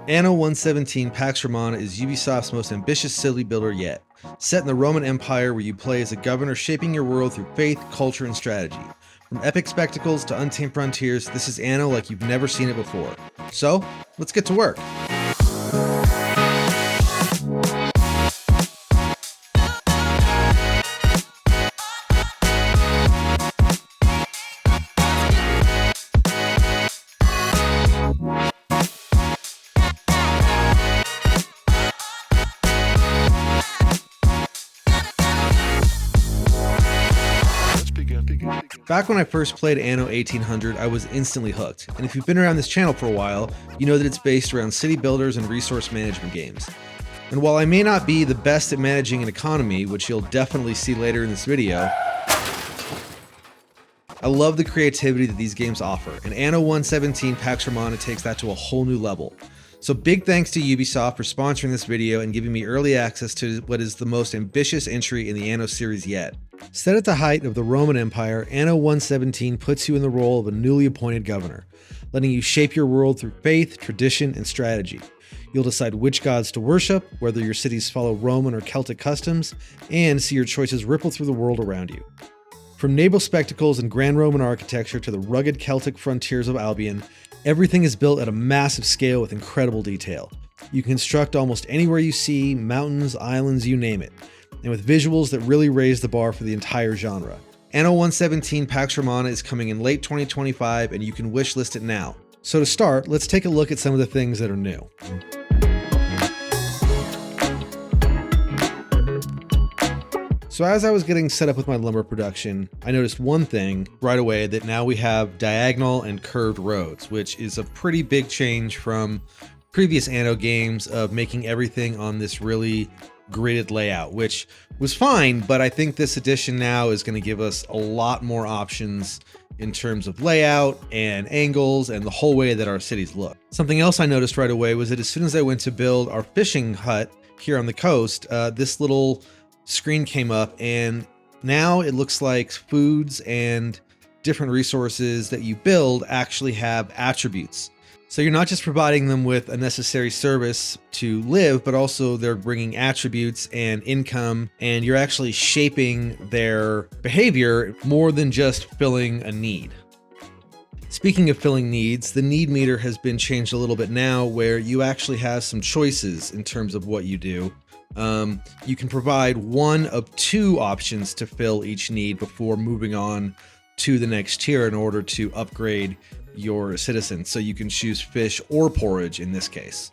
Anno 117 Pax Romana is Ubisoft's most ambitious city builder yet, set in the Roman Empire where you play as a governor shaping your world through faith, culture, and strategy. From epic spectacles to untamed frontiers, this is Anno like you've never seen it before. So, let's get to work. Back when I first played Anno 1800, I was instantly hooked, and if you've been around this channel for a while, you know that it's based around city builders and resource management games. And while I may not be the best at managing an economy, which you'll definitely see later in this video, I love the creativity that these games offer, and Anno 117 Pax Romana takes that to a whole new level. So big thanks to Ubisoft for sponsoring this video and giving me early access to what is the most ambitious entry in the Anno series yet. Set at the height of the Roman Empire, Anno 117 puts you in the role of a newly appointed governor, letting you shape your world through faith, tradition, and strategy. You'll decide which gods to worship, whether your cities follow Roman or Celtic customs, and see your choices ripple through the world around you. From naval spectacles and grand Roman architecture to the rugged Celtic frontiers of Albion, everything is built at a massive scale with incredible detail. You can construct almost anywhere you see, mountains, islands, you name it, and with visuals that really raise the bar for the entire genre. Anno 117 Pax Romana is coming in late 2025, and you can wishlist it now. So to start, let's take a look at some of the things that are new. So as I was getting set up with my lumber production, I noticed one thing right away, that now we have diagonal and curved roads, which is a pretty big change from previous Anno games of making everything on this really gridded layout, which was fine, but I think this edition now is going to give us a lot more options in terms of layout and angles and the whole way that our cities look. Something else I noticed right away was that as soon as I went to build our fishing hut here on the coast, this little screen came up, and now it looks like foods and different resources that you build actually have attributes. So you're not just providing them with a necessary service to live, but also they're bringing attributes and income, and you're actually shaping their behavior more than just filling a need. Speaking of filling needs, the need meter has been changed a little bit now, where you actually have some choices in terms of what you do. You can provide one of two options to fill each need before moving on to the next tier in order to upgrade your citizens. So you can choose fish or porridge in this case.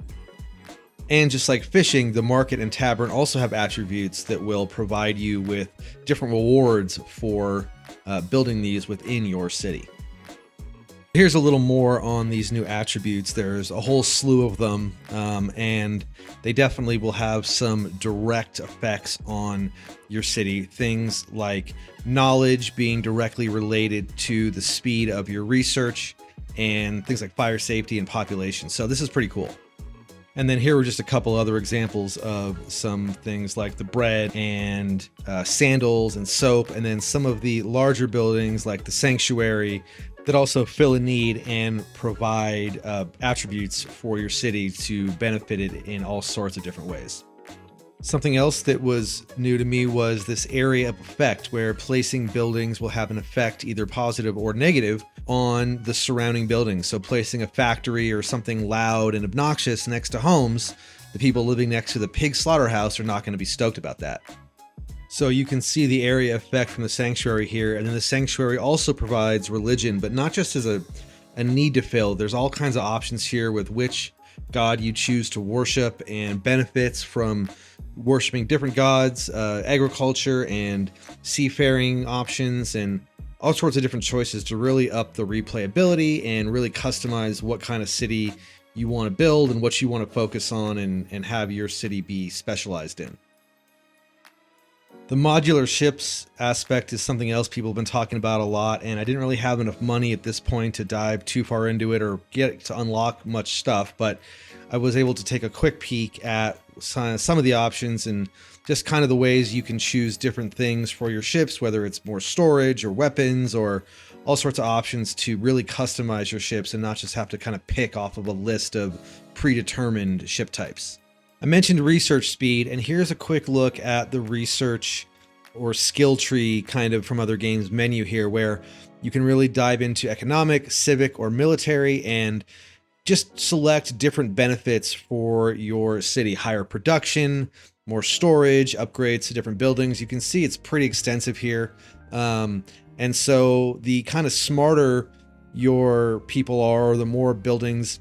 And just like fishing, the market and tavern also have attributes that will provide you with different rewards for building these within your city. Here's a little more on these new attributes. There's a whole slew of them, and they definitely will have some direct effects on your city. Things like knowledge being directly related to the speed of your research, and things like fire safety and population. So this is pretty cool. And then here are just a couple other examples of some things like the bread and sandals and soap, and then some of the larger buildings like the sanctuary that also fill a need and provide attributes for your city to benefit it in all sorts of different ways. Something else that was new to me was this area of effect, where placing buildings will have an effect, either positive or negative, on the surrounding buildings. So placing a factory or something loud and obnoxious next to homes, the people living next to the pig slaughterhouse are not going to be stoked about that. So you can see the area effect from the sanctuary here, and then the sanctuary also provides religion, but not just as a need to fill. There's all kinds of options here with which god you choose to worship, and benefits from worshiping different gods, agriculture and seafaring options, and all sorts of different choices to really up the replayability and really customize what kind of city you want to build and what you want to focus on and have your city be specialized in. The modular ships aspect is something else people have been talking about a lot, and I didn't really have enough money at this point to dive too far into it or get to unlock much stuff, but I was able to take a quick peek at some of the options and just kind of the ways you can choose different things for your ships, whether it's more storage or weapons or all sorts of options to really customize your ships and not just have to kind of pick off of a list of predetermined ship types. I mentioned research speed, and here's a quick look at the research or skill tree kind of from other games menu here, where you can really dive into economic, civic, or military and just select different benefits for your city. Higher production, more storage, upgrades to different buildings. You can see it's pretty extensive here. And so the kind of smarter your people are, the more buildings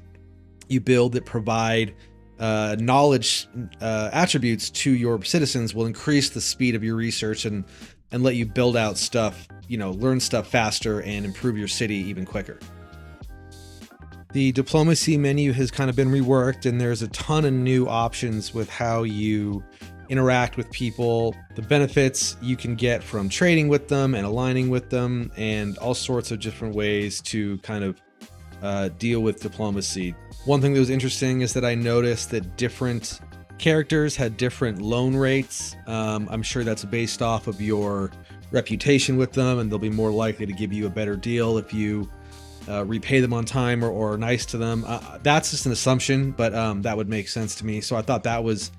you build that provide knowledge attributes to your citizens will increase the speed of your research and let you build out stuff, learn stuff faster and improve your city even quicker. The diplomacy menu has kind of been reworked, and there's a ton of new options with how you interact with people, the benefits you can get from trading with them and aligning with them, and all sorts of different ways to kind of deal with diplomacy. One thing that was interesting is that I noticed that different characters had different loan rates. I'm sure that's based off of your reputation with them, and they'll be more likely to give you a better deal if you repay them on time or are nice to them. That's just an assumption, but that would make sense to me. So I thought that was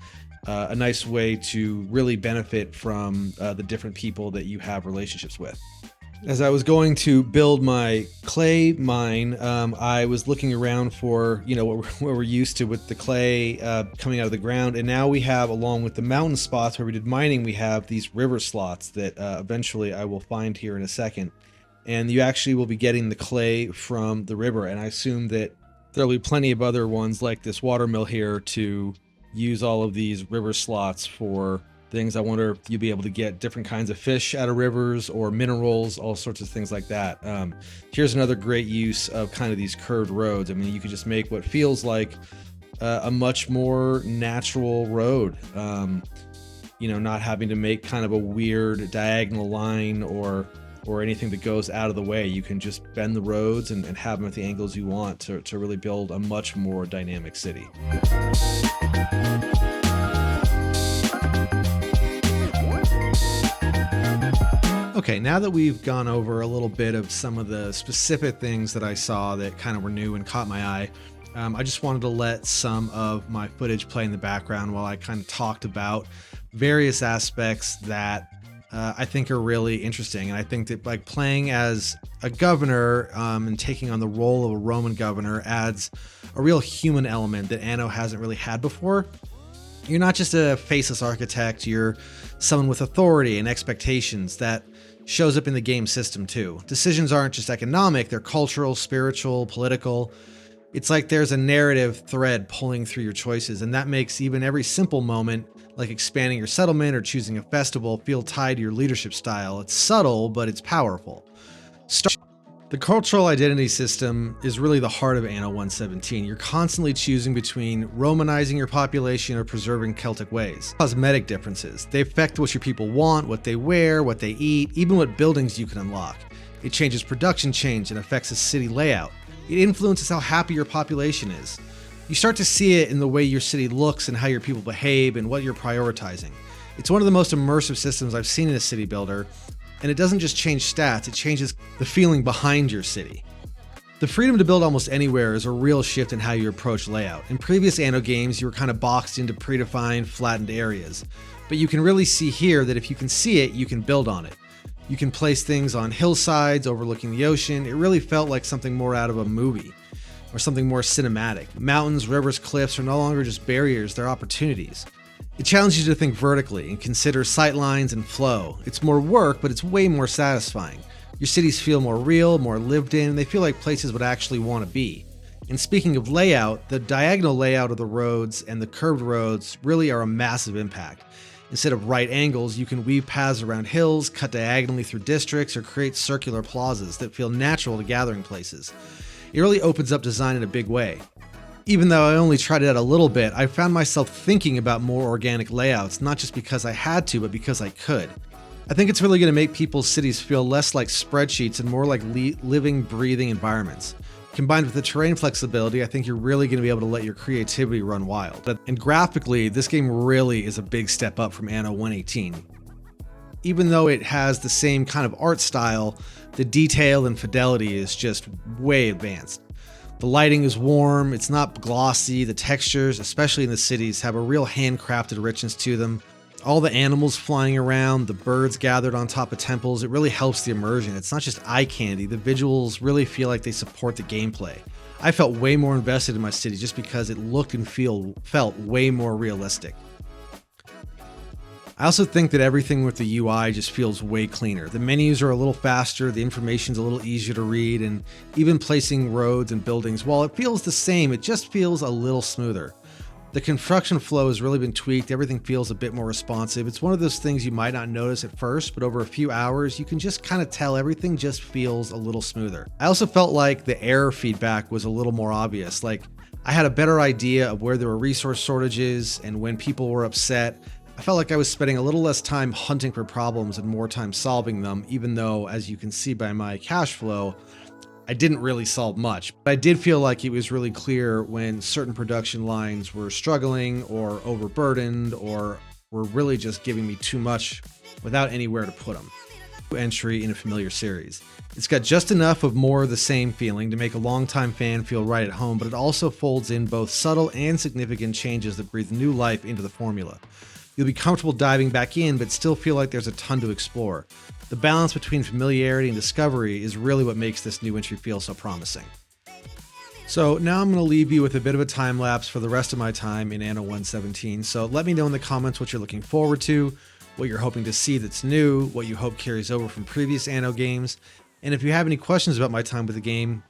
a nice way to really benefit from the different people that you have relationships with. As I was going to build my clay mine, I was looking around for, what we're used to with the clay coming out of the ground. And now we have, along with the mountain spots where we did mining, we have these river slots that eventually I will find here in a second. And you actually will be getting the clay from the river. And I assume that there'll be plenty of other ones like this watermill here to use all of these river slots for things. I wonder if you'll be able to get different kinds of fish out of rivers or minerals, all sorts of things like that. Here's another great use of kind of these curved roads. I mean, you could just make what feels like a much more natural road, not having to make kind of a weird diagonal line or anything that goes out of the way. You can just bend the roads and have them at the angles you want to really build a much more dynamic city. Okay, now that we've gone over a little bit of some of the specific things that I saw that kind of were new and caught my eye, I just wanted to let some of my footage play in the background while I kind of talked about various aspects that I think are really interesting. And I think that like playing as a governor and taking on the role of a Roman governor adds a real human element that Anno hasn't really had before. You're not just a faceless architect, you're someone with authority and expectations that shows up in the game system too. Decisions aren't just economic, they're cultural, spiritual, political. It's like there's a narrative thread pulling through your choices, and that makes even every simple moment, like expanding your settlement or choosing a festival, feel tied to your leadership style. It's subtle, but it's powerful. The cultural identity system is really the heart of Anno 117. You're constantly choosing between Romanizing your population or preserving Celtic ways. Cosmetic differences. They affect what your people want, what they wear, what they eat, even what buildings you can unlock. It changes production change and affects the city layout. It influences how happy your population is. You start to see it in the way your city looks and how your people behave and what you're prioritizing. It's one of the most immersive systems I've seen in a city builder, and it doesn't just change stats, it changes the feeling behind your city. The freedom to build almost anywhere is a real shift in how you approach layout. In previous Anno games, you were kind of boxed into predefined, flattened areas, but you can really see here that if you can see it, you can build on it. You can place things on hillsides overlooking the ocean. It really felt like something more out of a movie or something more cinematic. Mountains, rivers, cliffs are no longer just barriers, they're opportunities. It challenges you to think vertically and consider sightlines and flow. It's more work, but it's way more satisfying. Your cities feel more real, more lived in, and they feel like places would actually want to be. And speaking of layout, the diagonal layout of the roads and the curved roads really are a massive impact. Instead of right angles, you can weave paths around hills, cut diagonally through districts, or create circular plazas that feel natural to gathering places. It really opens up design in a big way. Even though I only tried it out a little bit, I found myself thinking about more organic layouts, not just because I had to, but because I could. I think it's really going to make people's cities feel less like spreadsheets and more like living, breathing environments. Combined with the terrain flexibility, I think you're really going to be able to let your creativity run wild. And graphically, this game really is a big step up from Anno 118. Even though it has the same kind of art style, the detail and fidelity is just way advanced. The lighting is warm, it's not glossy, the textures, especially in the cities, have a real handcrafted richness to them. All the animals flying around, the birds gathered on top of temples, it really helps the immersion. It's not just eye candy, the visuals really feel like they support the gameplay. I felt way more invested in my city just because it looked and felt way more realistic. I also think that everything with the UI just feels way cleaner. The menus are a little faster, the information's a little easier to read, and even placing roads and buildings, while it feels the same, it just feels a little smoother. The construction flow has really been tweaked, everything feels a bit more responsive. It's one of those things you might not notice at first, but over a few hours, you can just kind of tell everything just feels a little smoother. I also felt like the error feedback was a little more obvious. Like, I had a better idea of where there were resource shortages and when people were upset. I felt like I was spending a little less time hunting for problems and more time solving them, even though, as you can see by my cash flow, I didn't really solve much. But I did feel like it was really clear when certain production lines were struggling or overburdened or were really just giving me too much without anywhere to put them. Entry in a familiar series. It's got just enough of more of the same feeling to make a longtime fan feel right at home, but it also folds in both subtle and significant changes that breathe new life into the formula. You'll be comfortable diving back in, but still feel like there's a ton to explore. The balance between familiarity and discovery is really what makes this new entry feel so promising. So now I'm going to leave you with a bit of a time lapse for the rest of my time in Anno 117. So let me know in the comments what you're looking forward to, what you're hoping to see that's new, what you hope carries over from previous Anno games, and if you have any questions about my time with the game.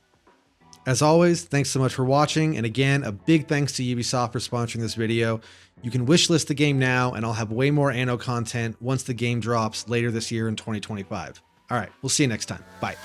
As always, thanks so much for watching, and again, a big thanks to Ubisoft for sponsoring this video. You can wishlist the game now, and I'll have way more Anno content once the game drops later this year in 2025. All right, we'll see you next time. Bye.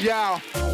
Yeah.